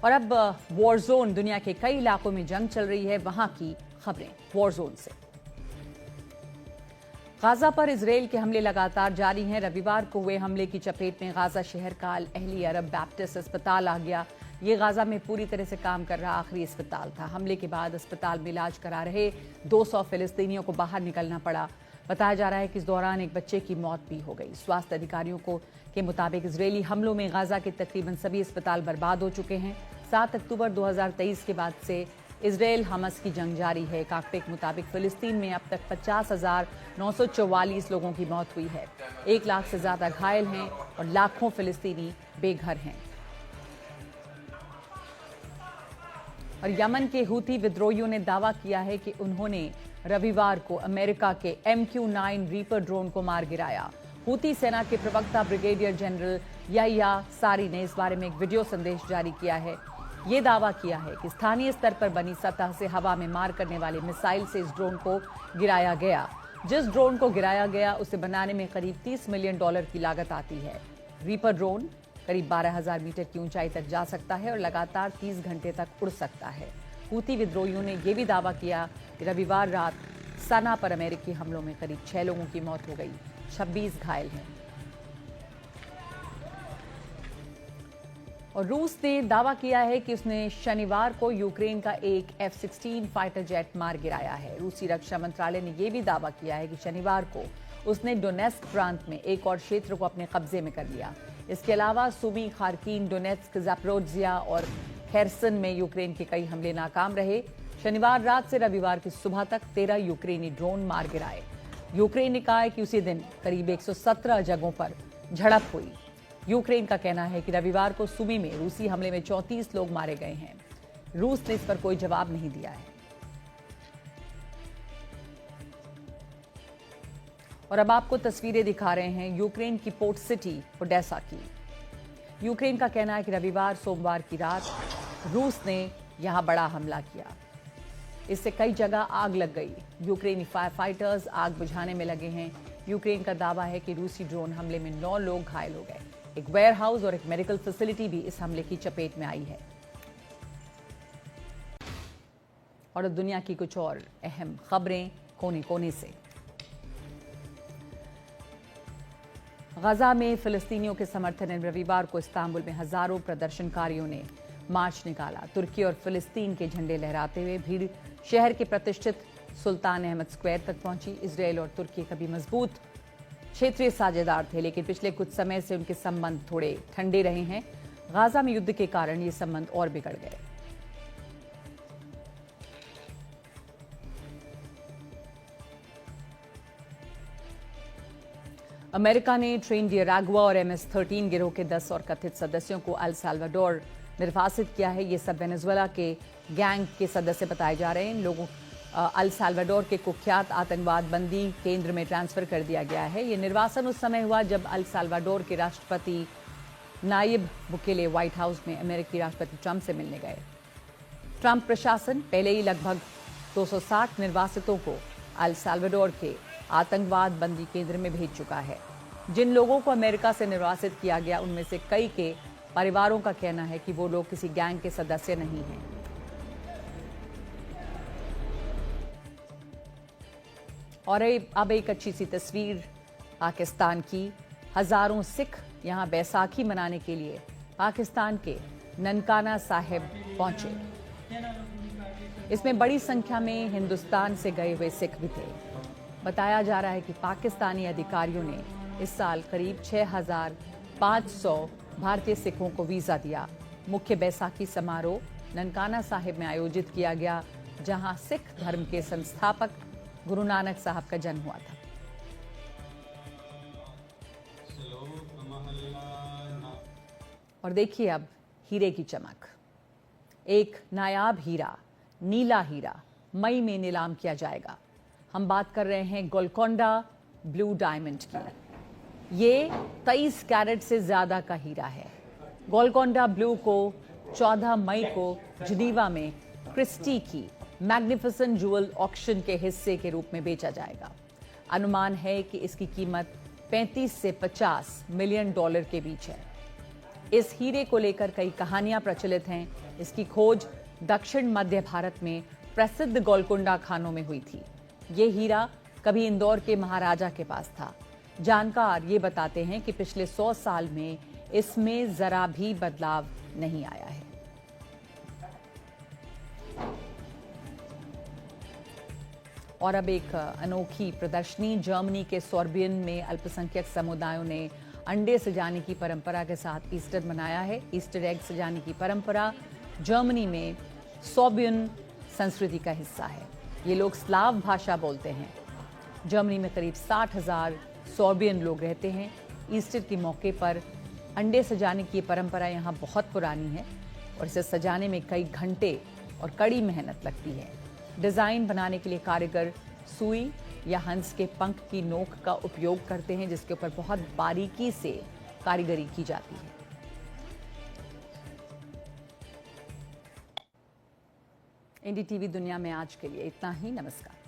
और अब war zone, दुनिया के कई इलाकों में जंग चल रही है, वहां की खबरें वॉर जोन से। गाजा पर इजराइल के हमले लगातार जारी हैं। रविवार को हुए हमले की चपेट में गाजा शहर का अल अहली अरब बैप्टिस्ट अस्पताल आ गया। ये गाजा में पूरी तरह से काम कर रहा आखिरी अस्पताल था। हमले के बाद अस्पताल में इलाज करा रहे 200 फिलिस्तीनियों को बाहर निकलना पड़ा। बताया जा रहा है कि इस दौरान एक बच्चे की मौत भी हो गई। स्वास्थ्य अधिकारियों के मुताबिक इजरायली हमलों में गाजा के तकरीबन सभी अस्पताल बर्बाद हो चुके हैं। 7 अक्टूबर 2023 के बाद से इजराइल हमस की जंग जारी है। एक आंकड़े के मुताबिक फिलिस्तीन में अब तक 50,944 लोगों की मौत हुई है। 1 लाख से ज्यादा घायल हैं और लाखों फिलिस्तीनी बेघर हैं। और यमन के हूती विद्रोहियों ने दावा किया है कि उन्होंने रविवार को अमेरिका के MQ-9 रीपर ड्रोन को मार गिराया। हूती सेना के प्रवक्ता ब्रिगेडियर जनरल याह्या सारी ने इस बारे में एक वीडियो संदेश जारी किया है। ये दावा किया है कि स्थानीय स्तर पर बनी सतह से हवा में मार करने वाले मिसाइल से इस ड्रोन को गिराया गया। जिस ड्रोन को गिराया गया उसे बनाने में करीब $30 मिलियन की लागत आती है। रीपर ड्रोन करीब 12,000 मीटर की ऊंचाई तक जा सकता है और लगातार 30 घंटे तक उड़ सकता है। हूती विद्रोहियों ने यह भी दावा किया कि रविवार रात सना पर अमेरिकी हमलों में करीब 6 लोगों की मौत हो गई, 26 घायल हैं। और रूस ने दावा किया है कि उसने शनिवार को यूक्रेन का एक F-16 फाइटर जेट मार गिराया है। रूसी रक्षा मंत्रालय ने यह भी दावा किया है कि शनिवार को उसने डोनेत्स्क प्रांत में एक और क्षेत्र को अपने कब्जे में कर लिया। इसके अलावा सुमी, खार्किन, डोनेत्स्क, ज़ैपोरिज़िया और खेर्सन में यूक्रेन के कई हमले नाकाम रहे। शनिवार रात से रविवार की सुबह तक 13 यूक्रेनी ड्रोन मार गिराए। यूक्रेन ने कहा है कि उसी दिन करीब 117 जगहों पर झड़प हुई। यूक्रेन का कहना है कि रविवार को सुमी में रूसी हमले में 34 लोग मारे गए हैं। रूस ने इस पर कोई जवाब नहीं दिया है। और अब आपको तस्वीरें दिखा रहे हैं यूक्रेन की पोर्ट सिटी ओडेसा की। यूक्रेन का कहना है कि रविवार सोमवार की रात रूस ने यहां बड़ा हमला किया। इससे कई जगह आग लग गई। यूक्रेनी फायर फाइटर्स आग बुझाने में लगे हैं। यूक्रेन का दावा है कि रूसी ड्रोन हमले में 9 लोग घायल हो गए। एक वेयरहाउस और एक मेडिकल फैसिलिटी भी इस हमले की चपेट में आई है। और दुनिया की कुछ और अहम खबरें कोने कोने से। गजा में फिलिस्तीनियों के समर्थन में रविवार को इस्तांबुल में हजारों प्रदर्शनकारियों ने मार्च निकाला। तुर्की और फिलिस्तीन के झंडे लहराते हुए भीड़ शहर के प्रतिष्ठित सुल्तान अहमद स्क्वायर तक पहुंची। इजरायल और तुर्की कभी मजबूत क्षेत्रीय साझेदार थे, लेकिन पिछले कुछ समय से उनके संबंध थोड़े ठंडे रहे हैं। गाजा में युद्ध के कारण ये संबंध और बिगड़ गए। अमेरिका ने ट्रेन निकारागुआ और MS-13 गिरोह के 10 और कथित सदस्यों को अल साल्वाडोर निर्वासित किया है। ये सब वेनेजुएला के गैंग के सदस्य बताए जा रहे हैं। इन लोगों अल साल्वाडोर के कुख्यात आतंकवाद बंदी केंद्र में ट्रांसफर कर दिया गया है। ये निर्वासन उस समय हुआ जब अल साल्वाडोर के राष्ट्रपति नायब बुकेले व्हाइट हाउस में अमेरिकी राष्ट्रपति ट्रंप से मिलने गए। ट्रंप प्रशासन पहले ही लगभग 260 निर्वासितों को अल साल्वाडोर के आतंकवाद बंदी केंद्र में भेज चुका है। जिन लोगों को अमेरिका से निर्वासित किया गया उनमें से कई के परिवारों का कहना है कि वो लोग किसी गैंग के सदस्य नहीं हैं। और अब एक अच्छी सी तस्वीर पाकिस्तान की। हजारों सिख यहां बैसाखी मनाने के लिए पाकिस्तान के ननकाना साहिब पहुंचे। इसमें बड़ी संख्या में हिंदुस्तान से गए हुए सिख भी थे। बताया जा रहा है कि पाकिस्तानी अधिकारियों ने इस साल करीब 6,500 भारतीय सिखों को वीजा दिया। मुख्य बैसाखी समारोह ननकाना साहिब में आयोजित किया गया, जहां सिख धर्म के संस्थापक गुरु नानक साहब का जन्म हुआ था। और देखिए अब हीरे की चमक। एक नायाब हीरा, नीला हीरा मई में नीलाम किया जाएगा। हम बात कर रहे हैं गोलकोंडा ब्लू डायमंड की। ये 23 कैरेट से ज्यादा का हीरा है। गोलकोंडा ब्लू को 14 मई को जिनीवा में क्रिस्टी की मैग्निफिसेंट ज्वेल ऑक्शन के हिस्से के रूप में बेचा जाएगा। अनुमान है कि इसकी कीमत 35 से 50 मिलियन डॉलर के बीच है। इस हीरे को लेकर कई कहानियां प्रचलित हैं। इसकी खोज दक्षिण मध्य भारत में प्रसिद्ध गोलकुंडा खानों में हुई थी। ये हीरा कभी इंदौर के महाराजा के पास था। जानकार ये बताते हैं कि पिछले 100 साल में इसमें जरा भी बदलाव नहीं आया है। और अब एक अनोखी प्रदर्शनी। जर्मनी के सोर्बियन में अल्पसंख्यक समुदायों ने अंडे सजाने की परंपरा के साथ ईस्टर मनाया है। ईस्टर एग सजाने की परंपरा जर्मनी में सोर्बियन संस्कृति का हिस्सा है। ये लोग स्लाव भाषा बोलते हैं। जर्मनी में करीब 60,000 सोर्बियन लोग रहते हैं। ईस्टर के मौके पर अंडे सजाने की परंपरा यहाँ बहुत पुरानी है और इसे सजाने में कई घंटे और कड़ी मेहनत लगती है। डिज़ाइन बनाने के लिए कारीगर सुई या हंस के पंख की नोक का उपयोग करते हैं, जिसके ऊपर बहुत बारीकी से कारीगरी की जाती है। एनडीटीवी दुनिया में आज के लिए इतना ही। नमस्कार।